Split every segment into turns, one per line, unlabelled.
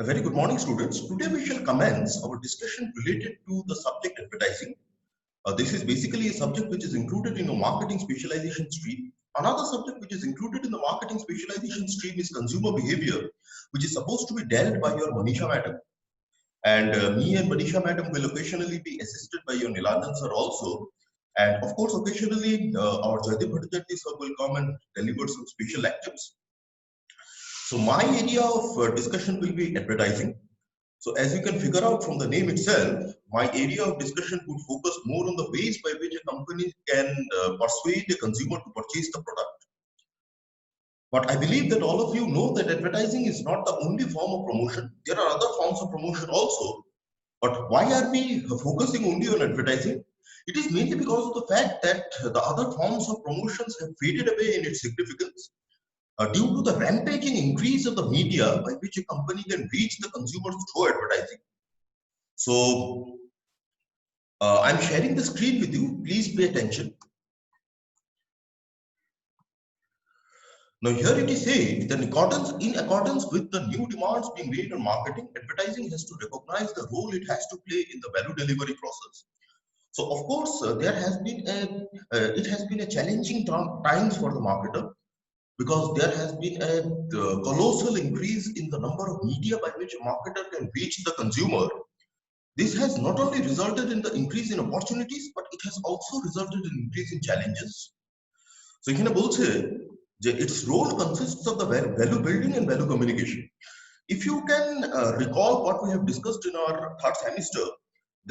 A very good morning, students. Today we shall commence our discussion related to the subject advertising. This is basically a subject which is included in a marketing specialization stream. Another subject which is included in the marketing specialization stream is consumer behavior, which is supposed to be dealt by your Manisha madam. And me and Manisha madam will occasionally be assisted by your Nilanjan sir also. And of course, occasionally our Jaydeep Bhattacharya sir will come and deliver some special lectures. So my area of discussion will be advertising. So as you can figure out from the name itself, my area of discussion would focus more on the ways by which a company can persuade a consumer to purchase the product. But I believe that all of you know that advertising is not the only form of promotion. There are other forms of promotion also. But why are we focusing only on advertising? It is mainly because of the fact that the other forms of promotions have faded away in its significance due to the rampaging increase of the media by which a company can reach the consumers through advertising. So I'm sharing the screen with you. Please pay attention. Now here it is said that in accordance with the new demands being made on marketing, advertising has to recognize the role it has to play in the value delivery process. So of course there has been it has been a challenging times for the marketer because there has been a colossal increase in the number of media by which a marketer can reach the consumer. This has not only resulted in the increase in opportunities, but it has also resulted in increase in challenges. So এখানে বলছে যে its role consists of the value building and value communication. If you can recall what we have discussed in our third semester,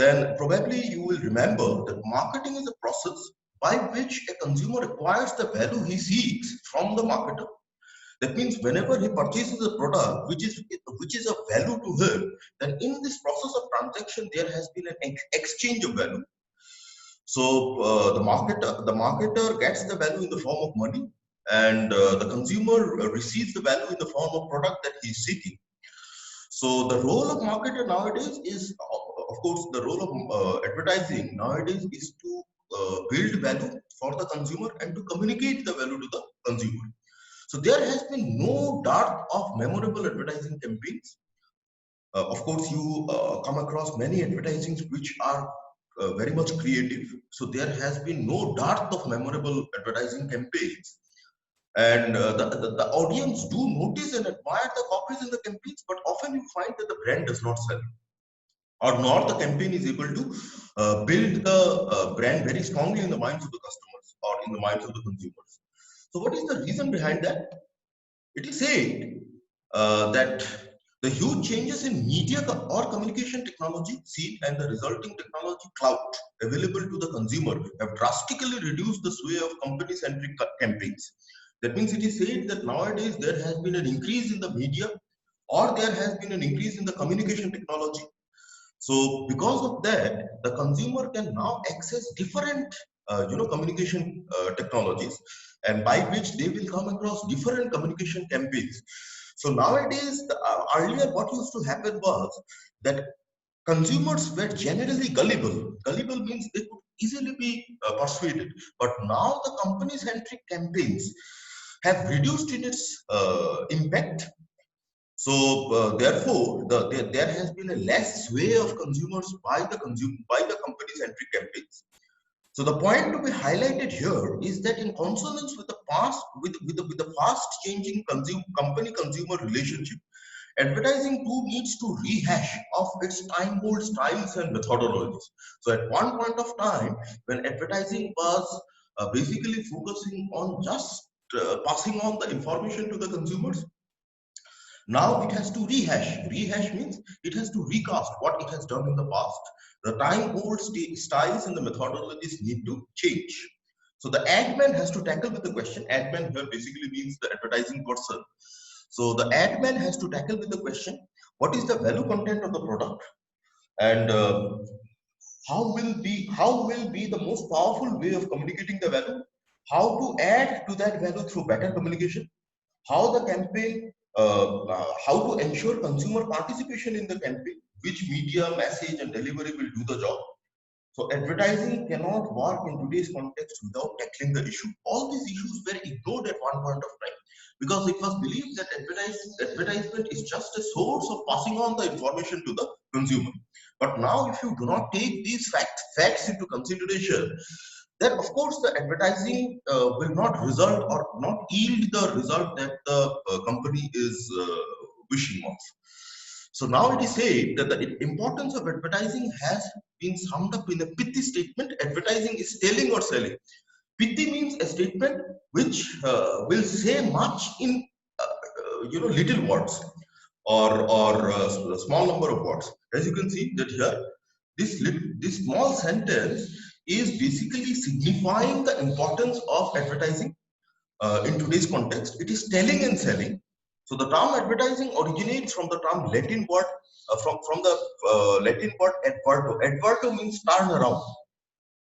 then probably you will remember that marketing is a process by which a consumer acquires the value he seeks from the marketer. That means whenever he purchases a product which is of value to him, then in this process of transaction there has been an exchange of value. So the marketer gets the value in the form of money, and the consumer receives the value in the form of product that he is seeking. So the role of marketer nowadays is, of course, the role of advertising nowadays is to build value for the consumer and to communicate the value to the consumer. So there has been no dearth of memorable advertising campaigns. Of course, you come across many advertisings which are very much creative. So there has been no dearth of memorable advertising campaigns. And the audience do notice and admire the copies in the campaigns, but often you find that the brand does not sell, or not the campaign is able to build the brand very strongly in the minds of the customers or in the minds of the consumers. So what is the reason behind that? It is said that the huge changes in media or communication technology seen and the resulting technology clout available to the consumer have drastically reduced the sway of company-centric campaigns. That means it is said that nowadays there has been an increase in the media or there has been an increase in the communication technology. So because of that, the consumer can now access different communication technologies, and by which they will come across different communication campaigns. So nowadays, earlier what used to happen was that consumers were generally gullible. Gullible means they could easily be persuaded. But now the company-centric campaigns have reduced in its impact. So therefore, there has been a less sway of consumers by the company-centric campaigns. So the point to be highlighted here is that in consonance with the past, with the fast changing company-consumer relationship, advertising too needs to rehash of its time-old styles and methodologies. So at one point of time, when advertising was basically focusing on just passing on the information to the consumers, now it has to rehash. Rehash means it has to recast what it has done in the past. The time-old styles and the methodologies need to change. So the ad man has to tackle with the question. Ad man here basically means the advertising person. So the ad man has to tackle with the question: what is the value content of the product, and how will be the most powerful way of communicating the value? How to add to that value through better communication? How the campaign, how to ensure consumer participation in the campaign, which media, message, and delivery will do the job. So advertising cannot work in today's context without tackling the issue. All these issues were ignored at one point of time. because it was believed that advertisement is just a source of passing on the information to the consumer. But now, if you do not take these facts into consideration, then of course the advertising will not result or not yield the result that the company is wishing of. So now it is said that the importance of advertising has been summed up in a pithy statement: advertising is telling or selling. Pithy means a statement which will say much in little words, or a small number of words. As you can see that here, this small sentence is basically signifying the importance of advertising in today's context. It is telling and selling. So the term advertising originates from the term Latin word from the Latin word adverto. Adverto means turn around.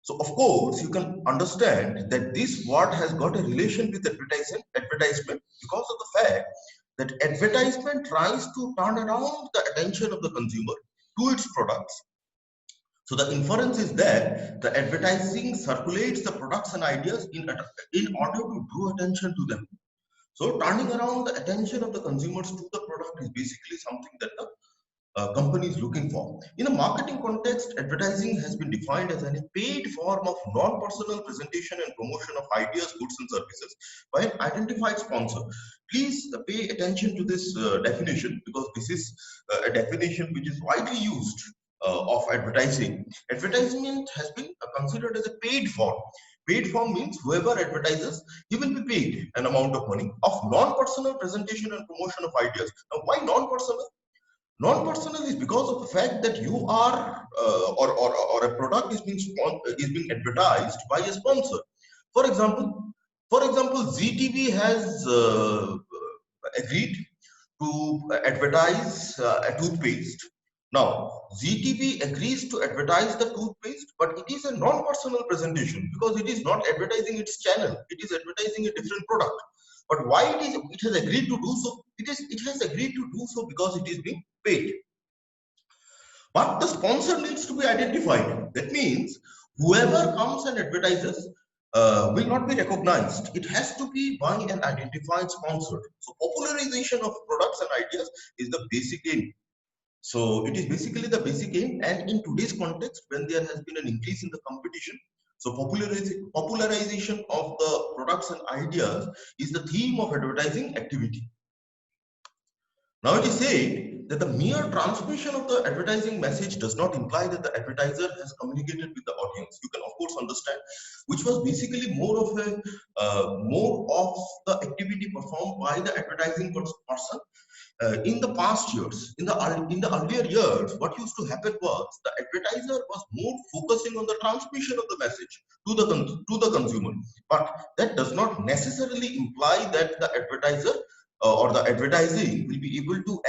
So of course, you can understand that this word has got a relation with advertisement because of the fact that advertisement tries to turn around the attention of the consumer to its products. So the inference is that the advertising circulates the products and ideas in order to draw attention to them. So turning around the attention of the consumers to the product is basically something that the company is looking for. In a marketing context, advertising has been defined as a paid form of non-personal presentation and promotion of ideas, goods, and services by an identified sponsor. Please pay attention to this definition, because this is a definition which is widely used of advertising. Advertisement has been considered as a paid form. Paid form means whoever advertises, he will be paid an amount of money of non-personal presentation and promotion of ideas. Now, why non-personal? Non-personal is because of the fact that you are or a product is being advertised by a sponsor. For example, ZTV has agreed to advertise a toothpaste. Now, ZTV agrees to advertise the toothpaste, but it is a non-personal presentation because it is not advertising its channel; it is advertising a different product. But why it has agreed to do so? It has agreed to do so because it is being paid. But the sponsor needs to be identified. That means whoever comes and advertises will not be recognized. It has to be by an identified sponsor. So popularization of products and ideas is the basic aim. So it is basically the basic aim. And in today's context, when there has been an increase in the competition, so popularization of the products and ideas is the theme of advertising activity. Now it is said that the mere transmission of the advertising message does not imply that the advertiser has communicated with the audience. You can of course understand, which was basically more of the activity performed by the advertising person in the past years. In the earlier years, what used to happen was the advertiser was more focusing on the transmission of the message to the consumer, but that does not necessarily imply that the advertiser or the advertising will be able to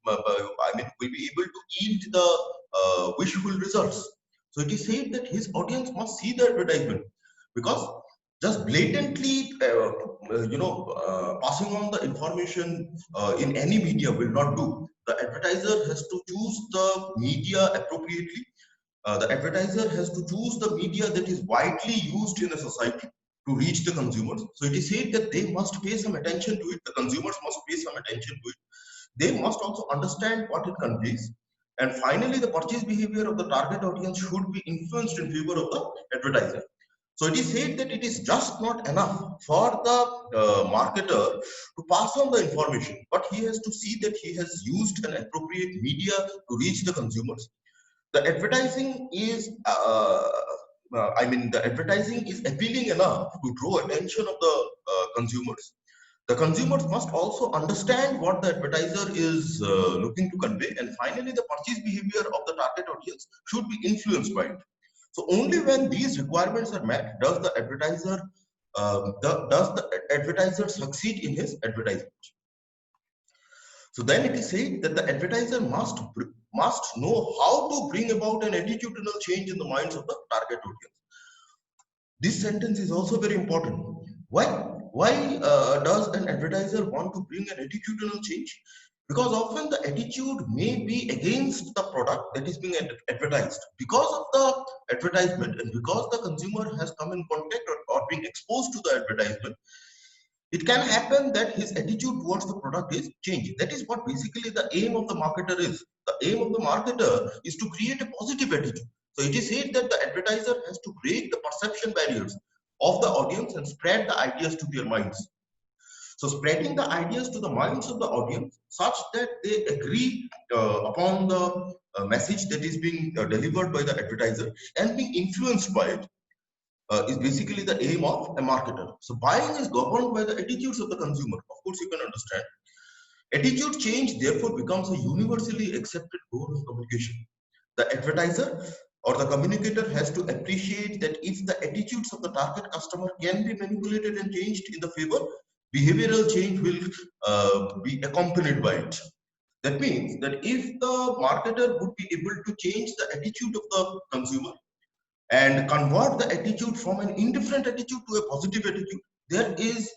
will be able to yield the wishful results. So it is said that his audience must see the advertisement, because just blatantly passing on the information in any media will not do. The advertiser has to choose the media appropriately. The advertiser has to choose the media that is widely used in a society to reach the consumers. So it is said that they must pay some attention to it. The consumers must pay some attention to it. They must also understand what it conveys. And finally, the purchase behavior of the target audience should be influenced in favor of the advertiser. So it is said that it is just not enough for the marketer to pass on the information, but he has to see that he has used an appropriate media to reach the consumers. The advertising is the advertising is appealing enough to draw attention of the consumers. The consumers must also understand what the advertiser is looking to convey, and finally the purchase behavior of the target audience should be influenced by it. So only when these requirements are met does the advertiser succeed in his advertisement. So then it is said that the advertiser must know how to bring about an attitudinal change in the minds of the target audience. This sentence is also very important. Why? Why does an advertiser want to bring an attitudinal change? Because often the attitude may be against the product that is being advertised. Because of the advertisement and because the consumer has come in contact or been exposed to the advertisement, It can happen that his attitude towards the product is changed. That is what basically the aim of the marketer is. The aim of the marketer is to create a positive attitude. So it is said that the advertiser has to break the perception barriers of the audience and spread the ideas to their minds. So spreading the ideas to the minds of the audience such that they agree upon the message that is being delivered by the advertiser and being influenced by it is basically the aim of a marketer. So buying is governed by the attitudes of the consumer. Of course, you can understand. Attitude change therefore becomes a universally accepted goal of communication. The advertiser or the communicator has to appreciate that if the attitudes of the target customer can be manipulated and changed in the favor, behavioral change will be accompanied by it. That means that if the marketer would be able to change the attitude of the consumer and convert the attitude from an indifferent attitude to a positive attitude, there is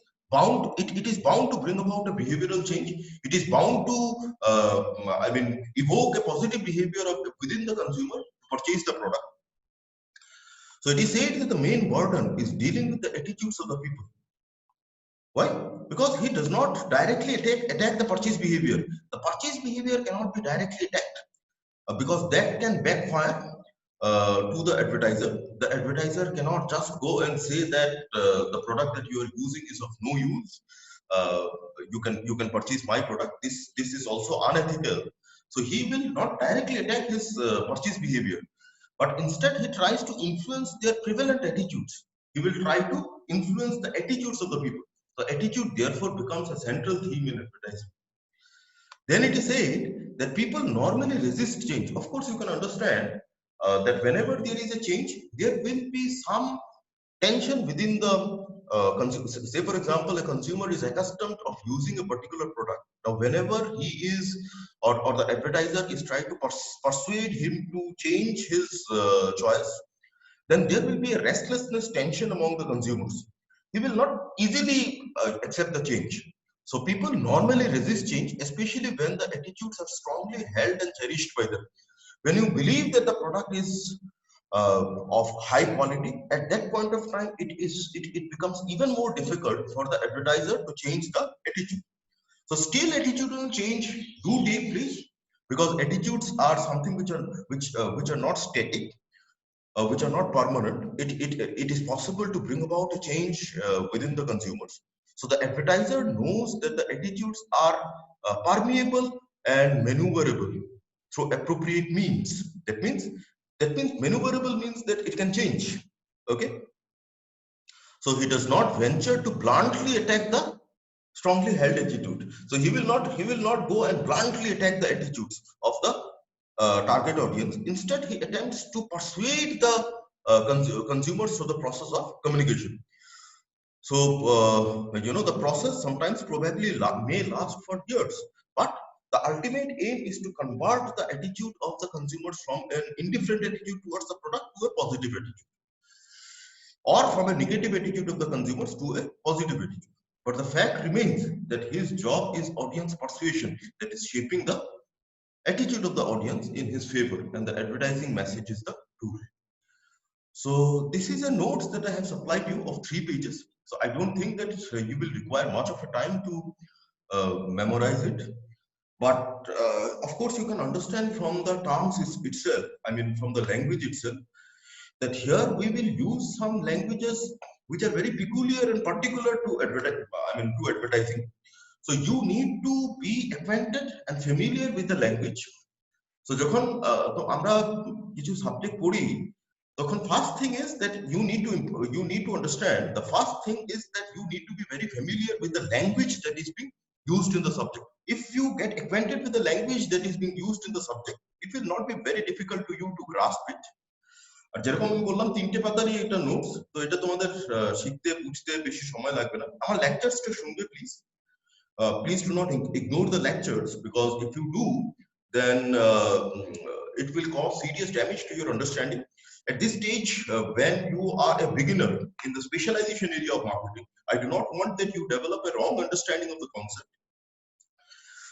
it is bound to bring about a behavioral change. It is bound to evoke a positive behavior within the consumer to purchase the product. So it is said that the main burden is dealing with the attitudes of the people. Why? Because he does not directly attack the purchase behavior. The purchase behavior cannot be directly attacked because that can backfire to the advertiser. The advertiser cannot just go and say that the product that you are using is of no use. You can purchase my product. This is also unethical. So he will not directly attack his purchase behavior, but instead he tries to influence their prevalent attitudes. He will try to influence the attitudes of the people. The attitude therefore becomes a central theme in advertising. Then it is said that people normally resist change. Of course, you can understand that whenever there is a change, there will be some tension within the consumer. Say, for example, a consumer is accustomed of using a particular product. Now, whenever he is, or the advertiser is trying to persuade him to change his choice, then there will be a restlessness, tension among the consumers. He will not easily accept the change. So people normally resist change, especially when the attitudes are strongly held and cherished by them. When you believe that the product is of high quality, at that point of time, it becomes even more difficult for the advertiser to change the attitude. So still attitudinal change do take place because attitudes are something which are not static, which are not permanent. It is possible to bring about a change within the consumers. So the advertiser knows that the attitudes are permeable and maneuverable through appropriate means. That means maneuverable means that it can change. Okay. So he does not venture to bluntly attack the strongly held attitude. So he will not go and bluntly attack the attitudes of the target audience. Instead, he attempts to persuade the consumers through the process of communication. So the process sometimes probably may last for years, but the ultimate aim is to convert the attitude of the consumers from an indifferent attitude towards the product to a positive attitude, or from a negative attitude of the consumers to a positive attitude. But the fact remains that his job is audience persuasion, that is shaping the attitude of the audience in his favor, and the advertising message is the tool. So this is a notes that I have supplied you of 3 pages. So I don't think that you will require much of a time to memorize it. But of course, you can understand from the terms itself, I mean from the language itself, that here we will use some languages which are very peculiar and particular to advertising. So you need to be acquainted and familiar with the language. So যখন তো আমরা কিছু subject পড়ি, তখন first thing is that you need to understand, the first thing is that you need to be very familiar with the language that is being used in the subject. If you get acquainted with the language that is being used in the subject, it will not be very difficult to you to grasp it. আর যেরকম আমি বললাম 3টে পাতারই এটা notes, তো এটা তোমাদের শিখতে বুঝতে বেশি সময় লাগবে না। আমার লেকচারসটা শুনবে please. Please do not ignore the lectures, because if you do, then it will cause serious damage to your understanding. At this stage, when you are a beginner in the specialization area of marketing, I do not want that you develop a wrong understanding of the concept.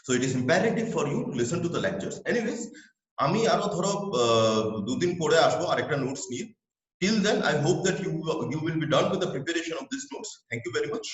So it is imperative for you to listen to the lectures. Anyways, আমি আরো ধরো 2 দিন পরে আসবো আরেকটা notes নিয়ে. Till then, I hope that you will be done with the preparation of this notes. Thank you very much.